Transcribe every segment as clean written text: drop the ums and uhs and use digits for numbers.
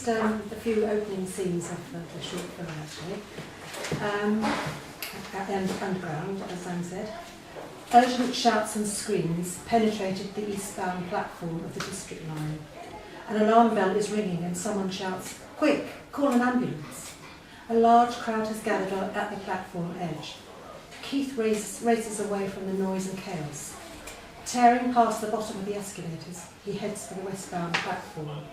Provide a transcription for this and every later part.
just a few opening scenes of the short film, actually. Underground, as Sam said. Urgent shouts and screams penetrated the eastbound platform of the district line. An alarm bell is ringing and someone shouts, "Quick, call an ambulance." A large crowd has gathered at the platform edge. Keith races away from the noise and chaos. Tearing past the bottom of the escalators, he heads for the westbound platform.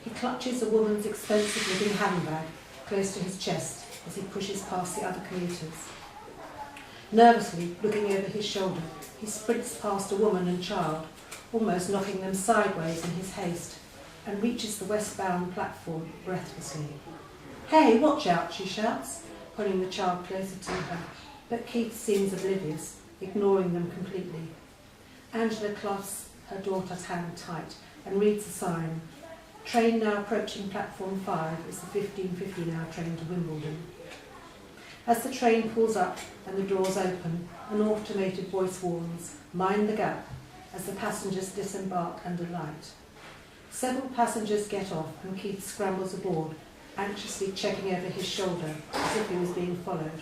He clutches a woman's expensive-looking handbag close to his chest as he pushes past the other commuters. Nervously, looking over his shoulder, he sprints past a woman and child, almost knocking them sideways in his haste, and reaches the westbound platform breathlessly. "Hey, watch out," she shouts, pulling the child closer to her, but Keith seems oblivious, ignoring them completely. Angela clasps her daughter's hand tight and reads the sign. Train now approaching platform 5 is the 15:50 hour train to Wimbledon. As the train pulls up and the doors open, an automated voice warns, "Mind the gap," as the passengers disembark under light. Several passengers get off and Keith scrambles aboard, anxiously checking over his shoulder as if he was being followed.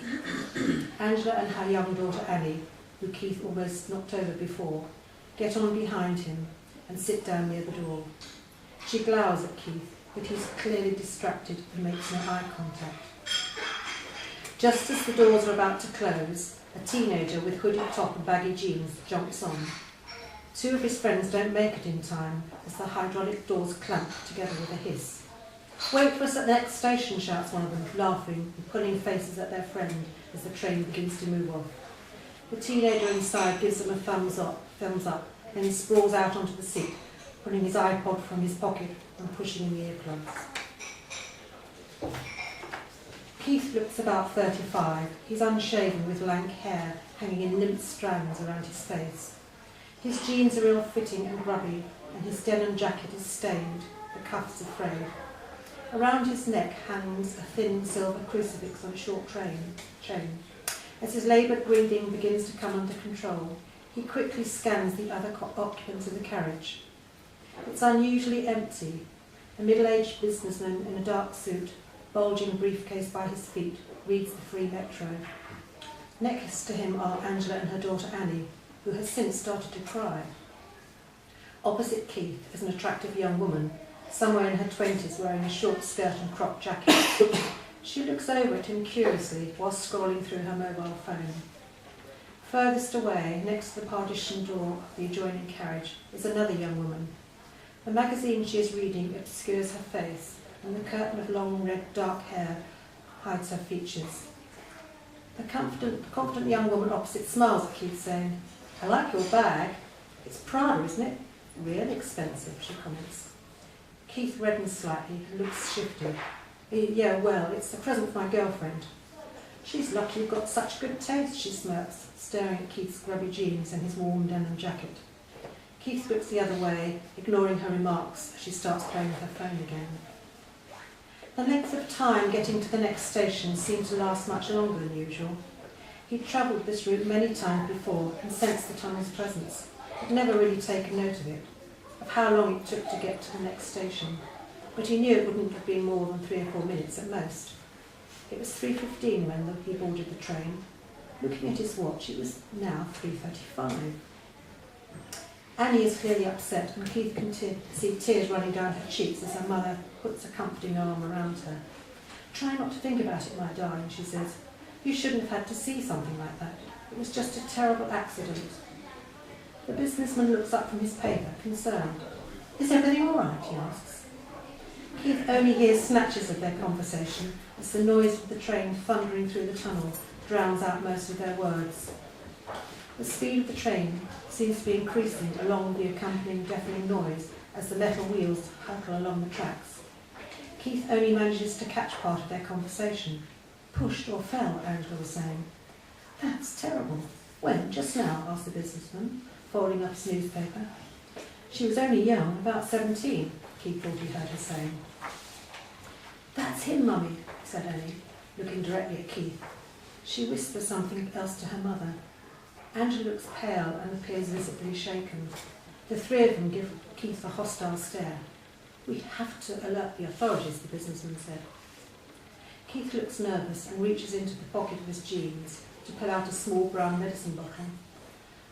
Angela and her young daughter Annie, who Keith almost knocked over before, get on behind him and sit down near the door. She glowers at Keith, but he's clearly distracted and makes no eye contact. Just as the doors are about to close, a teenager with hooded top and baggy jeans jumps on. Two of his friends don't make it in time as the hydraulic doors clamp together with a hiss. "Wait for us at the next station," shouts one of them, laughing and pulling faces at their friend as the train begins to move off. The teenager inside gives them a thumbs up, then sprawls out onto the seat, pulling his iPod from his pocket and pushing in the earplugs. Keith looks about 35. He's unshaven with lank hair hanging in limp strands around his face. His jeans are ill-fitting and grubby, and his denim jacket is stained, the cuffs are frayed. Around his neck hangs a thin silver crucifix on a short chain. As his laboured breathing begins to come under control, he quickly scans the other occupants in the carriage. It's unusually empty. A middle-aged businessman in a dark suit, bulging briefcase by his feet, reads the free metro. Next to him are Angela and her daughter Annie, who has since started to cry. Opposite Keith is an attractive young woman, somewhere in her 20s, wearing a short skirt and cropped jacket. She looks over at him curiously while scrolling through her mobile phone. Furthest away, next to the partition door of the adjoining carriage, is another young woman. The magazine she is reading obscures her face, and the curtain of long red dark hair hides her features. The confident young woman opposite smiles at Keith, saying, "I like your bag. It's Prada, isn't it? Really expensive," she comments. Keith reddens slightly and looks shifty. "Yeah, well, it's a present for my girlfriend." "She's lucky you've got such good taste," she smirks, staring at Keith's grubby jeans and his warm denim jacket. Keith looks the other way, ignoring her remarks as she starts playing with her phone again. The length of time getting to the next station seemed to last much longer than usual. He'd travelled this route many times before and sensed the tunnel's presence, but never really taken note of it, of how long it took to get to the next station. But he knew it wouldn't have been more than 3 or 4 minutes at most. It was 3:15 when he boarded the train. Looking at his watch, it was now 3:35. Annie is clearly upset, and Keith can see tears running down her cheeks as her mother puts a comforting arm around her. "Try not to think about it, my darling," she says. "You shouldn't have had to see something like that. It was just a terrible accident." The businessman looks up from his paper, concerned. "Is everything all right?" he asks. Keith only hears snatches of their conversation as the noise of the train thundering through the tunnel drowns out most of their words. The speed of the train seems to be increasing along with the accompanying deafening noise as the metal wheels hurtle along the tracks. Keith only manages to catch part of their conversation. "Pushed or fell," Angela was saying. "That's terrible. When? Just now?" asked the businessman, folding up his newspaper. "She was only young, about 17, Keith thought he heard her saying. "That's him, Mummy," said Annie, looking directly at Keith. She whispers something else to her mother. Angela looks pale and appears visibly shaken. The 3 of them give Keith a hostile stare. We have to alert the authorities, the businessman said. Keith looks nervous and reaches into the pocket of his jeans to pull out a small brown medicine bottle.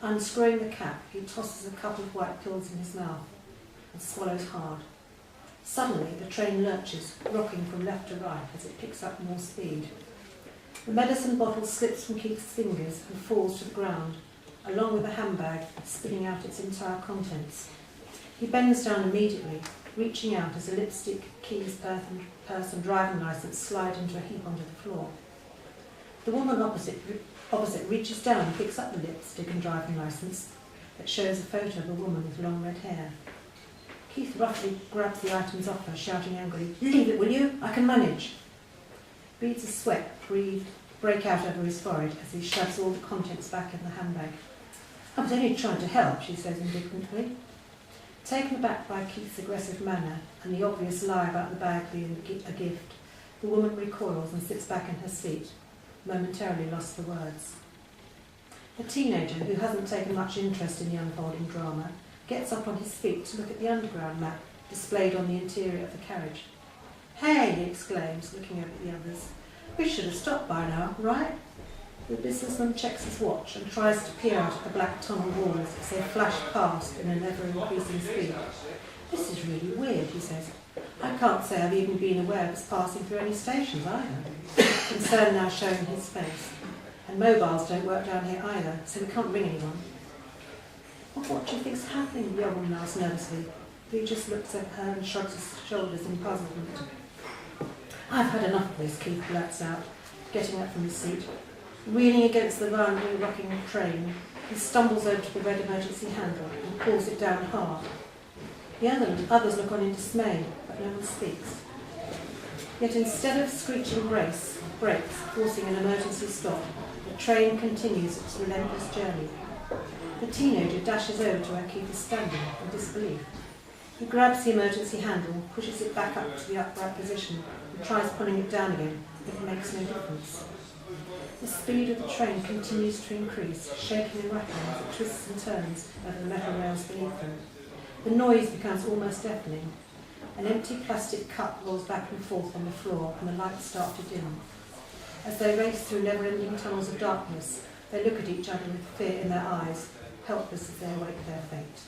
Unscrewing the cap, he tosses a couple of white pills in his mouth and swallows hard. Suddenly, the train lurches, rocking from left to right as it picks up more speed. The medicine bottle slips from Keith's fingers and falls to the ground, along with the handbag spilling out its entire contents. He bends down immediately, reaching out as a lipstick, keys, purse and driving licence slide into a heap onto the floor. The woman opposite reaches down and picks up the lipstick and driving licence that shows a photo of a woman with long red hair. Keith roughly grabs the items off her, shouting angrily, "Leave it, will you? I can manage." Beads of sweat break out over his forehead as he shoves all the contents back in the handbag. "I was only trying to help," she says indignantly. Taken aback by Keith's aggressive manner and the obvious lie about the bag being a gift, the woman recoils and sits back in her seat, momentarily lost for words. The teenager, who hasn't taken much interest in the unfolding drama, gets up on his feet to look at the underground map displayed on the interior of the carriage. "Hey!" he exclaims, looking over at the others. "We should have stopped by now, right?" The businessman checks his watch and tries to peer out at the black tunnel walls as they flash past in an ever-increasing speed. "This is really weird," he says. "I can't say I've even been aware of us passing through any stations either." Concern now showing in his face. "And mobiles don't work down here either, so we can't ring anyone." "Well, what do you think's happening?" the young woman asks nervously. He just looks at her and shrugs his shoulders in puzzlement. "I've had enough of this," Keith blurts out, getting up from his seat. Reeling against the roundly rocking train, he stumbles over to the red emergency handle and pulls it down hard. The others look on in dismay, but no one speaks. Yet instead of screeching brakes, forcing an emergency stop, the train continues its relentless journey. The teenager dashes over to where Keith is standing in disbelief. He grabs the emergency handle, pushes it back up to the upright position, and tries pulling it down again, but it makes no difference. The speed of the train continues to increase, shaking and rattling as it twists and turns over the metal rails beneath them. The noise becomes almost deafening. An empty plastic cup rolls back and forth on the floor, and the lights start to dim. As they race through never-ending tunnels of darkness, they look at each other with fear in their eyes, helpless as they await their fate.